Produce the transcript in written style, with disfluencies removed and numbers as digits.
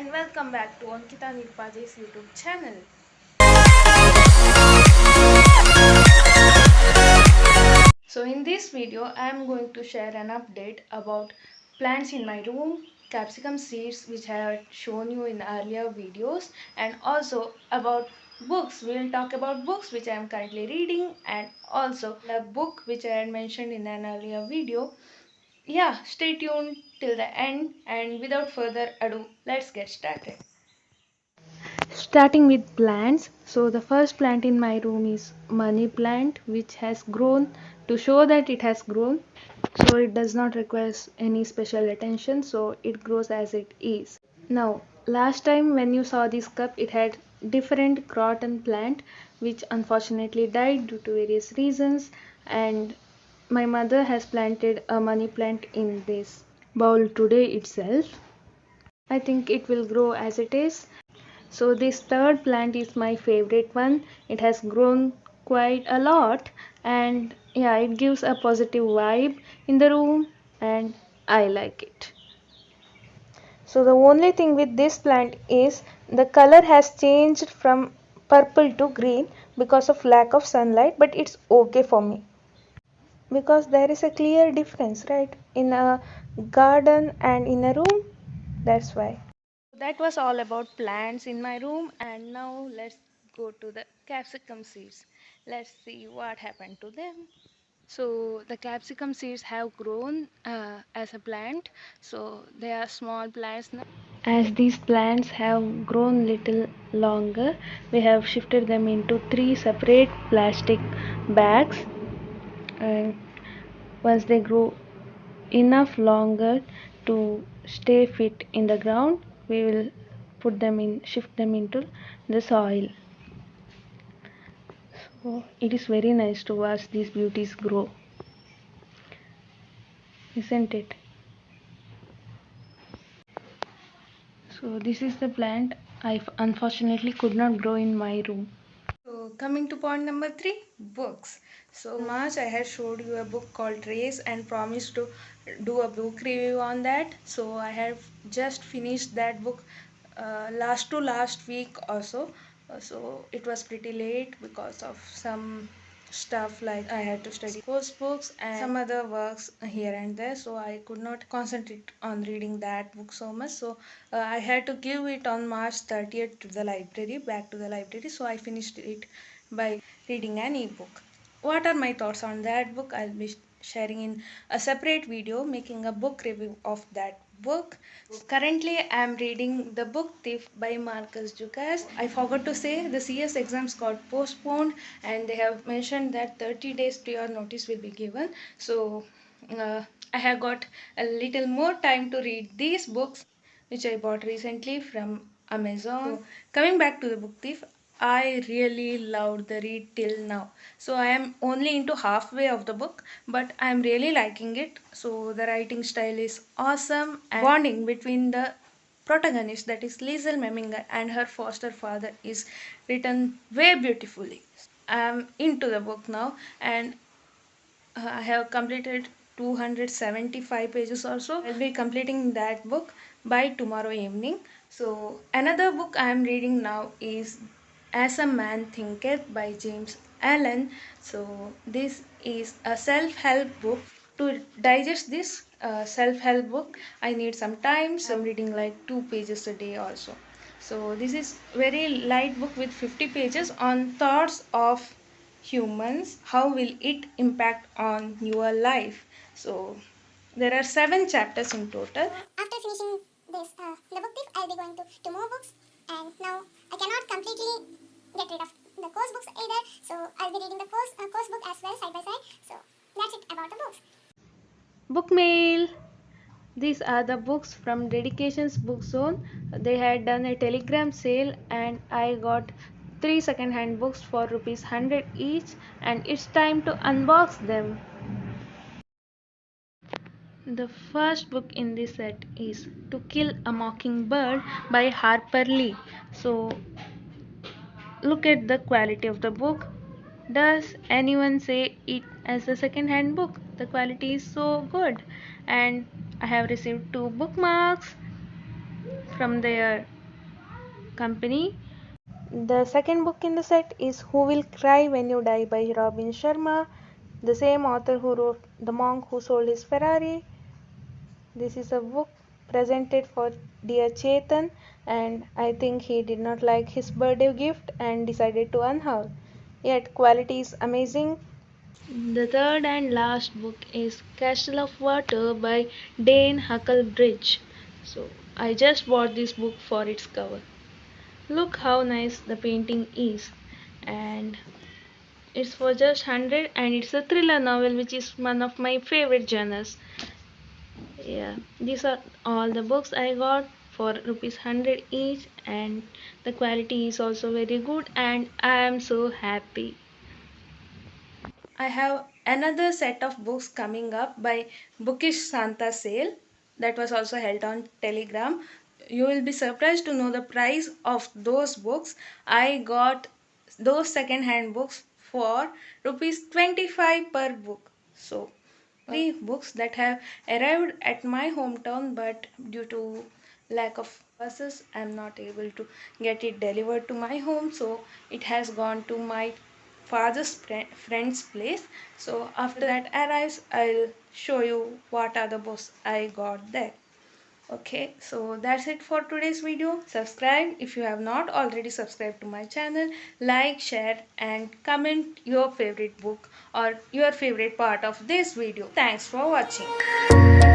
and welcome back to Ankita Nirpaje's YouTube channel. So in this video I am going to share an update about plants in my room, capsicum seeds which I have shown you in earlier videos, and also about books. We will talk about books which I am currently reading and also a book which I had mentioned in an earlier video. Yeah, stay tuned till the end, and without further ado, let's get started. Starting with plants, so the first plant in my room is money plant, which has grown. To show that it has grown, so it does not require any special attention, so it grows as it is. Now last time when you saw this cup, it had different croton plant which unfortunately died due to various reasons, and my mother has planted a money plant in this bowl today itself. I think it will grow as it is. So this third plant is my favorite one. It has grown quite a lot, and yeah, it gives a positive vibe in the room and I like it. So the only thing with this plant is the color has changed from purple to green because of lack of sunlight, but it's okay for me because there is a clear difference, right, in a garden and in a room. That's why. That was all about plants in my room, and now let's go to the capsicum seeds. Let's see what happened to them. So the capsicum seeds have grown as a plant, so they are small plants now. As these plants have grown little longer, we have shifted them into 3 separate plastic bags, and once they grow enough longer to stay fit in the ground, we will shift them into the soil. So it is very nice to watch these beauties grow, isn't it? So this is the plant I unfortunately could not grow in my room. So coming to point number 3, books. So March I had showed you a book called Trace and promised to do a book review on that. So I have just finished that book last week or so. So it was pretty late because of some stuff, like I had to study course books and some other works here and there, so I could not concentrate on reading that book so much. So I had to give it on March 30th to the library, back to the library, so I finished it by reading an ebook. What are my thoughts on that book? I'll be sharing in a separate video, making a book review of that book. Currently, I am reading The Book Thief by Marcus Dukas. I forgot to say the CS exams got postponed, and they have mentioned that 30 days prior notice will be given. So, I have got a little more time to read these books, which I bought recently from Amazon. So, coming back to The Book Thief, I really loved the read till now. So I am only into halfway of the book, but I am really liking it. So the writing style is awesome, and bonding between the protagonist, that is Liesel Meminger, and her foster father is written very beautifully. I am into the book now, and I have completed 275 pages or so. I'll be completing that book by tomorrow evening. So another book I am reading now is As a Man Thinketh by James Allen. So this is a self-help book. To digest this self-help book, I need some time. So I'm reading like 2 pages a day also. So this is very light book with 50 pages on thoughts of humans. How will it impact on your life? So there are 7 chapters in total. After finishing this the book tip, I'll be going to 2 more books, and now I cannot completely get rid of the course books either, so I'll be reading the course book as well side by side. So that's it about the books. Book mail. These are the books from Dedications Book Zone. They had done a telegram sale, and I got 3 second-hand books for rupees 100 each, and it's time to unbox them. The first book in this set is To Kill a Mockingbird by Harper Lee. So look at the quality of the book. Does anyone say it as a second hand book? The quality is so good. And I have received 2 bookmarks from their Company. The second book in the set is Who Will Cry When You Die by Robin Sharma, the same author who wrote The Monk Who Sold His Ferrari. This is a book presented for dear Chetan, and I think he did not like his birthday gift and decided to unhaul. Yet quality is amazing. The third and last book is Castle of Water by Dane Huckelbridge. So I just bought this book for its cover. Look how nice the painting is, and it's for just 100, and it's a thriller novel, which is one of my favorite genres. Yeah, these are all the books I got for rupees 100 each, and the quality is also very good, and I am so happy. I have another set of books coming up by Bookish Santa sale that was also held on Telegram. You will be surprised to know the price of those books. I got those second hand books for rupees 25 per book. So, three books that have arrived at my hometown, but due to lack of buses I'm not able to get it delivered to my home, so it has gone to my father's friend's place. So after that arrives, I'll show you what are the books I got there. Okay, so that's it for today's video. Subscribe if you have not already subscribed to my channel. Like, share and comment your favorite book or your favorite part of this video. Thanks for watching.